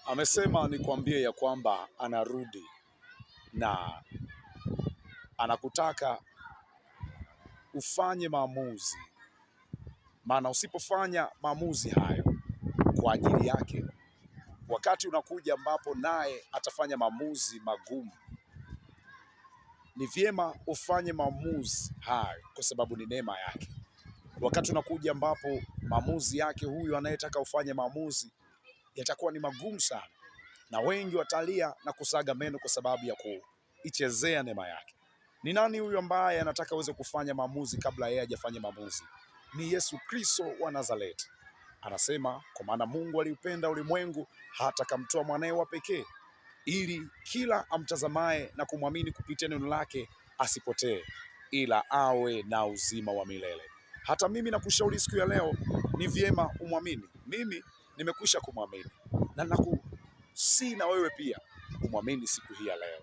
Amesema nikwambie ya kwamba anarudi na anakutaka ufanye maamuzi, maana usipofanya maamuzi hayo kwa ajili yake, wakati unakuja ambapo naye atafanya maamuzi magumu, ni vyema ufanye maamuzi hayo kwa sababu ni neema yake. Wakati unakuja ambapo maamuzi yake huyu anayetaka ufanye maamuzi yatakuwa ni magumu sana, na wengi watalia na kusaga meno kwa sababu ya kuichezea neema yake. Ni nani huyu ambaye anataka uweze kufanya maamuzi kabla yeye hajafanya maamuzi? Ni Yesu Kristo wa Nazareti. Anasema, kwa maana Mungu aliupenda ulimwengu hata akamtoa mwanae wa pekee, ili kila amtazamaye na kumwamini kupitia neno lake asipotee, ila awe na uzima wa milele. Hata mimi nakushauri siku ya leo, ni vyema umwamini. Mimi nimekwisha kumwamini na nakusihi na wewe pia umwamini siku hii ya leo.